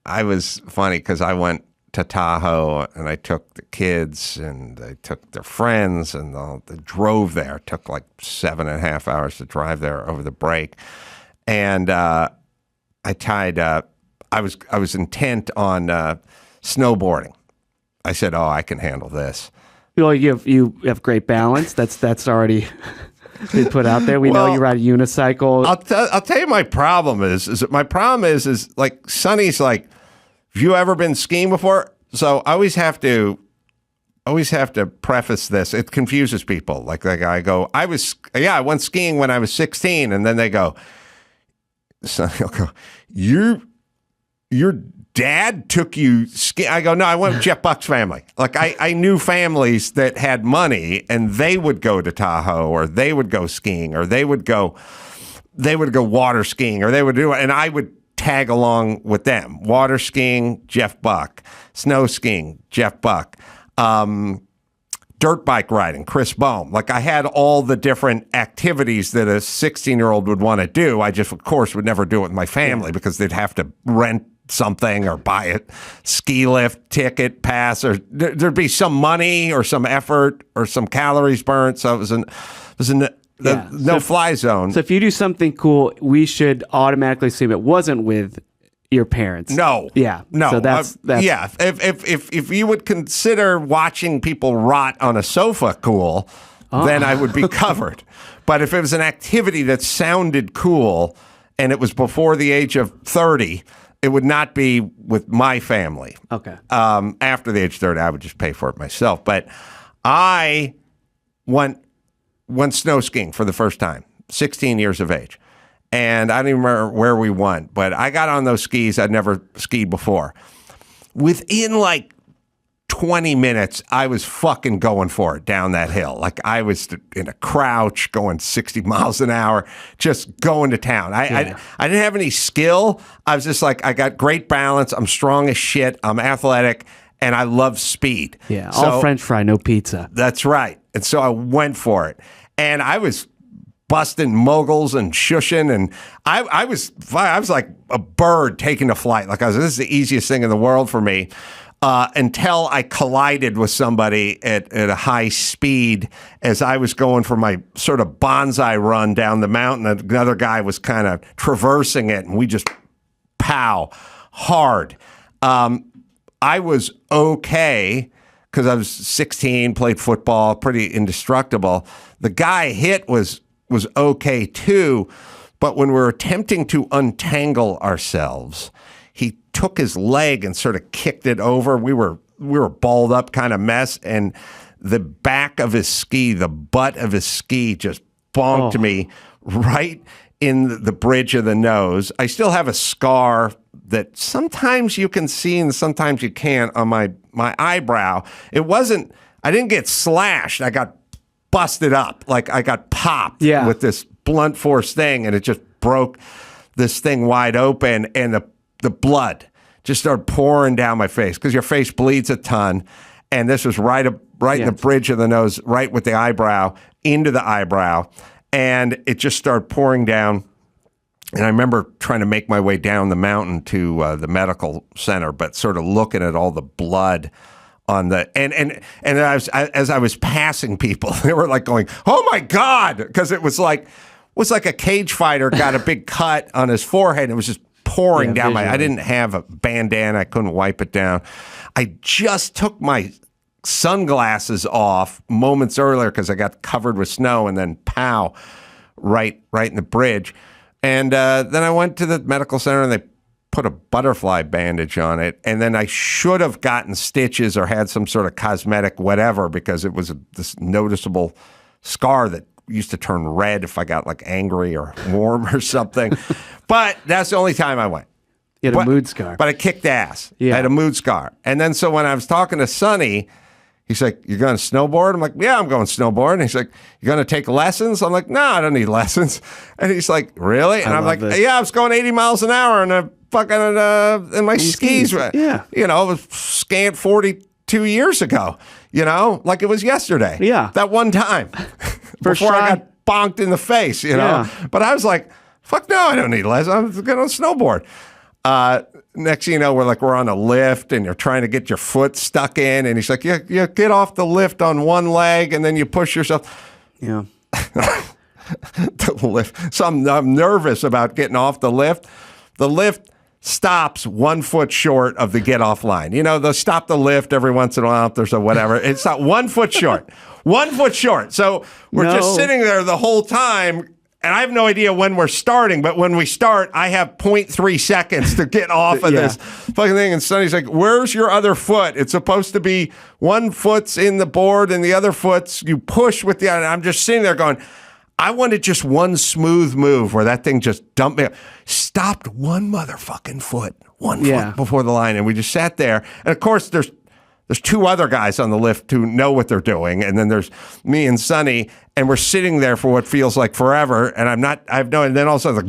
I was funny because I went to Tahoe and I took the kids and I took their friends and the drove there. It took like 7.5 hours to drive there over the break. And I tied I was intent on snowboarding. I said, "Oh, I can handle this." Well, you have great balance. That's already been put out there. We know you ride a unicycle. I'll tell you my problem is my problem is like Sonny's like, have you ever been skiing before? So I always have to preface this. It confuses people. Like I go, I went skiing when I was 16, and then they go, Sonny will go, your dad took you skiing? I go, no, I went with Jeff Buck's family. Like I knew families that had money and they would go to Tahoe or they would go skiing or they would go water skiing or they would do it. And I would tag along with them. Water skiing, Jeff Buck. Snow skiing, Jeff Buck. Dirt bike riding, Chris Bohm. Like I had all the different activities that a 16-year-old would want to do. I just, of course, would never do it with my family because they'd have to rent something or buy it, ski lift, ticket, pass, or there'd be some money or some effort or some calories burnt. So it was no fly zone. So if you do something cool, we should automatically assume it wasn't with your parents. No. Yeah. No. So that's yeah. If you would consider watching people rot on a sofa cool, then I would be covered. But if it was an activity that sounded cool and it was before the age of 30, it would not be with my family. Okay. After the age of 30, I would just pay for it myself. But I went snow skiing for the first time, 16 years of age. And I don't even remember where we went, but I got on those skis. I'd never skied before. Within like 20 minutes, I was fucking going for it down that hill. Like I was in a crouch going 60 miles an hour, just going to town. I didn't have any skill. I was just like, I got great balance. I'm strong as shit. I'm athletic and I love speed. Yeah. All French fry, no pizza. That's right. And so I went for it. And I was busting moguls and shushing, and I was like a bird taking a flight. Like this is the easiest thing in the world for me, until I collided with somebody at a high speed as I was going for my sort of bonsai run down the mountain. Another guy was kind of traversing it, and we just pow hard. I was okay because I was 16, played football, pretty indestructible. The guy hit was okay too, but when we were attempting to untangle ourselves, he took his leg and sort of kicked it over. We were balled up kind of mess, and the back of his ski, the butt of his ski just bonked me right in the bridge of the nose. I still have a scar that sometimes you can see and sometimes you can't on my eyebrow. I didn't get slashed. I got busted up. Like I got popped with this blunt force thing, and it just broke this thing wide open, and the blood just started pouring down my face because your face bleeds a ton, and this was right in the bridge of the nose, right with the eyebrow, into the eyebrow, and it just started pouring down. And I remember trying to make my way down the mountain to the medical center, but sort of looking at all the blood on the and as I was passing people, they were like going, "Oh my God!" Because it was like a cage fighter got a big cut on his forehead. And it was just pouring down I didn't have a bandana. I couldn't wipe it down. I just took my sunglasses off moments earlier because I got covered with snow, and then pow, right in the bridge. And then I went to the medical center, and they put a butterfly bandage on it, and then I should have gotten stitches or had some sort of cosmetic whatever, because it was this noticeable scar that used to turn red if I got like angry or warm or something. But that's the only time I went. You had a mood scar. But I kicked ass. Yeah. I had a mood scar. And then so when I was talking to Sonny, he's like, "You're going to snowboard?" I'm like, "Yeah, I'm going snowboard." And he's like, "You're going to take lessons?" I'm like, "No, I don't need lessons." And he's like, "Really?" And I'm like, "Yeah, I was going 80 miles an hour and a fucking in my skis. Yeah. You know, it was scant 42 years ago, you know, like it was yesterday. Yeah. That one time before I got bonked in the face, you know. Yeah. But I was like, fuck no, I don't need lessons. I'm going to snowboard. Next thing you know, we're on a lift and you're trying to get your foot stuck in. And he's like, yeah, get off the lift on one leg and then you push yourself. Yeah. The lift. So I'm nervous about getting off the lift. The lift stops 1 foot short of the get off line. They'll stop the lift every once in a while if there's a whatever. It's not 1 foot short. 1 foot short. So we're just sitting there the whole time. And I have no idea when we're starting, but when we start, I have 0.3 seconds to get off of this fucking thing. And Sonny's like, where's your other foot? It's supposed to be 1 foot's in the board and the other foot's you push with the other. And I'm just sitting there going, I wanted just one smooth move where that thing just dumped me. Stopped one motherfucking foot, one foot before the line. And we just sat there. And of course, there's 2 other guys on the lift who know what they're doing. And then there's me and Sonny, and we're sitting there for what feels like forever. And and then all of a sudden,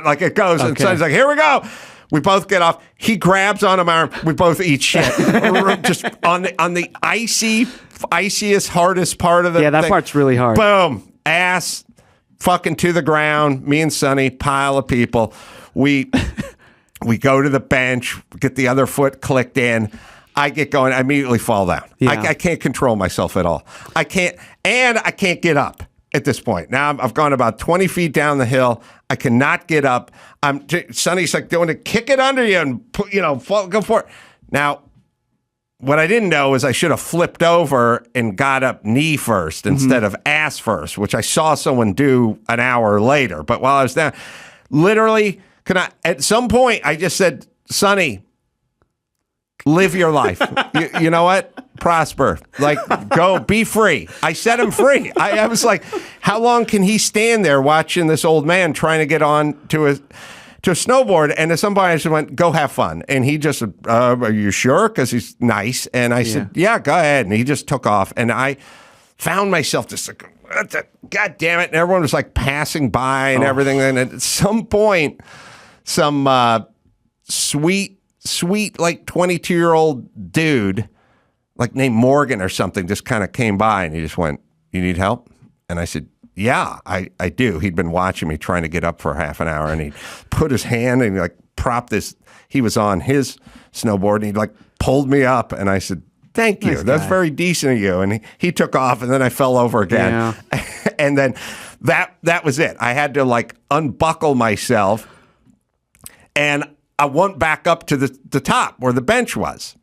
like it goes. Okay. And Sonny's like, here we go. We both get off. He grabs onto my arm. We both eat shit. Just on the iciest, hardest part of the thing. Yeah, that part's really hard. Boom. Ass fucking to the ground. Me and Sonny, pile of people. We go to the bench, get the other foot clicked in. I get going, I immediately fall down. Yeah. I can't control myself at all. I can't get up at this point. Now I've gone about 20 feet down the hill. I cannot get up. Sonny's like doing it, kick it under you and go for it. Now, what I didn't know is I should have flipped over and got up knee first instead of ass first, which I saw someone do an hour later. But while I was down, literally, at some point, I just said, Sonny, live your life. You know what? Prosper. Like, go, be free. I set him free. I was like, how long can he stand there watching this old man trying to get on to a snowboard? And at some point I just went, go have fun. And he just, are you sure? Because he's nice. And I said, yeah, go ahead. And he just took off. And I found myself just like, God damn it. And everyone was like passing by and everything. And at some point, some sweet, like 22-year-old dude, like named Morgan or something, just kind of came by and he just went, you need help? And I said, yeah, I do. He'd been watching me trying to get up for half an hour and he put his hand and he like propped this, he was on his snowboard and he like pulled me up and I said, thank you. Nice That's guy. Very decent of you. And he took off and then I fell over again. Yeah. And then that was it. I had to like unbuckle myself and I went back up to the top where the bench was.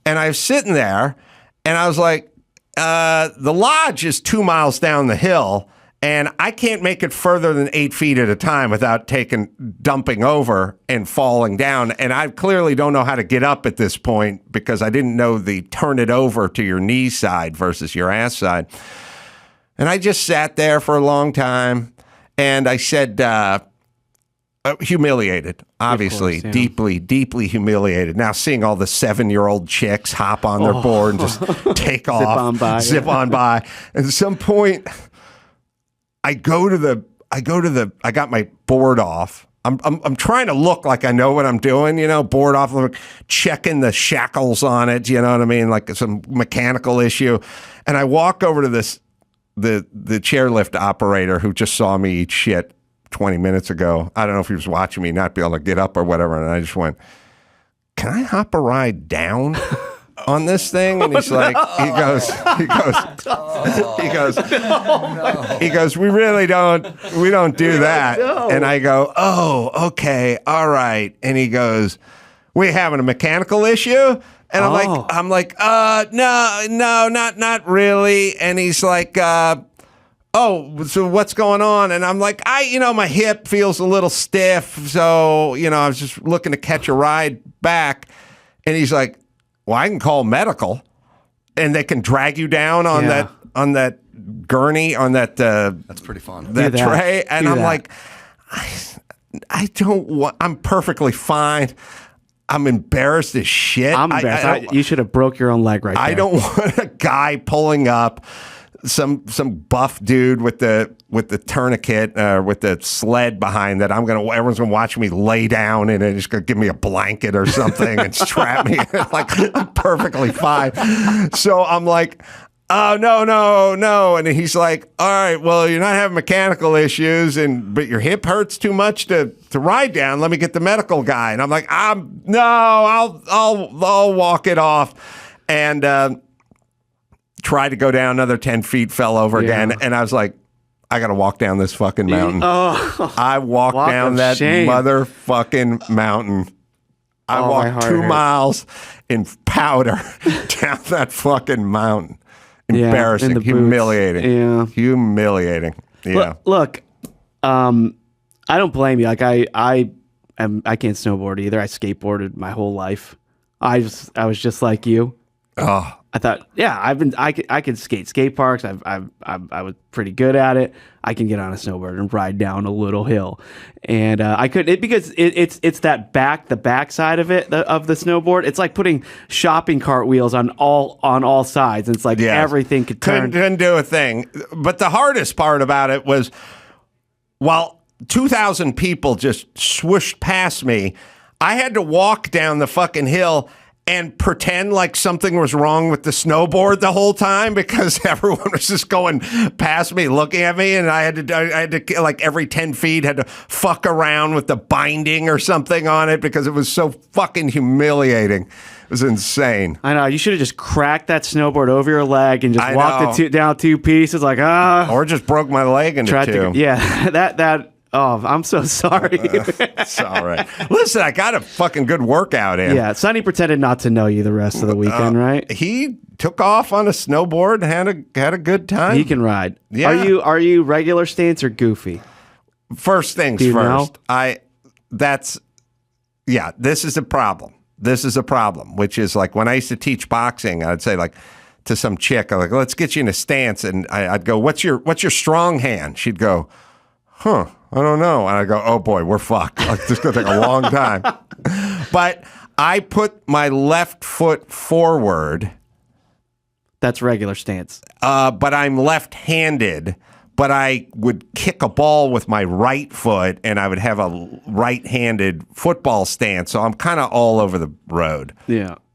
And I was sitting there, and I was like, the lodge is 2 miles down the hill, and I can't make it further than 8 feet at a time without dumping over and falling down. And I clearly don't know how to get up at this point because I didn't know the turn it over to your knee side versus your ass side. And I just sat there for a long time, and I said, humiliated, obviously, course, yeah. deeply humiliated. Now seeing all the 7-year-old chicks hop on their board and just take off, zip on by. At some point, I got my board off. I'm trying to look like I know what I'm doing, board off, checking the shackles on it, you know what I mean, like some mechanical issue. And I walk over to the chairlift operator who just saw me eat shit 20 minutes ago. I don't know if he was watching me not be able to get up or whatever. And I just went, can I hop a ride down on this thing? And he's like, he goes, we don't do that. No. And I go, oh, okay. All right. And he goes, we having a mechanical issue? And I'm like, no, not really. And he's like, oh, so what's going on? And I'm like, my hip feels a little stiff. So, I was just looking to catch a ride back. And he's like, well, I can call medical and they can drag you down on that gurney, on that, that's pretty fun. That tray. And I'm like, I don't want, I'm perfectly fine. I'm embarrassed as shit. I'm embarrassed. You should have broke your own leg right there. I don't want a guy pulling up some buff dude with the tourniquet with the sled behind that everyone's gonna watch me lay down and it's gonna give me a blanket or something and strap me like I'm perfectly fine. So I'm like, oh, no. And he's like, all right, well, you're not having mechanical issues, but your hip hurts too much to ride down. Let me get the medical guy. And I'm like, no, I'll walk it off. And tried to go down another 10 feet, fell over again. And I was like, I got to walk down this fucking mountain. I walked down that motherfucking mountain. I walked 2 miles in powder down that fucking mountain. Embarrassing, humiliating. Yeah. Humiliating. Yeah. Look, I don't blame you. Like I can't snowboard either. I skateboarded my whole life. I was just like you. Oh. I thought, I could skate parks. I was pretty good at it. I can get on a snowboard and ride down a little hill, and I couldn't because it's the back side of it of the snowboard. It's like putting shopping cart wheels on all sides. It's like everything could turn. Couldn't do a thing. But the hardest part about it was while 2,000 people just swooshed past me, I had to walk down the fucking hill and pretend like something was wrong with the snowboard the whole time because everyone was just going past me, looking at me, and I had to like every 10 feet had to fuck around with the binding or something on it because it was so fucking humiliating. It was insane. I know. You should have just cracked that snowboard over your leg and just walked it down 2 pieces, like or just broke my leg into two. That. Oh, I'm so sorry. It's all right. Listen, I got a fucking good workout in. Yeah, Sonny pretended not to know you the rest of the weekend, right? He took off on a snowboard and had a good time. He can ride. Yeah. Are you regular stance or goofy? First things first. This is a problem. This is a problem, which is like when I used to teach boxing, I'd say like to some chick, I'm like, let's get you in a stance, and I'd go, what's your strong hand? She'd go, I don't know. And I go, oh boy, we're fucked. Like, this is going to take a long time. But I put my left foot forward. That's regular stance. But I'm left-handed. But I would kick a ball with my right foot, and I would have a right-handed football stance. So I'm kind of all over the road. Yeah.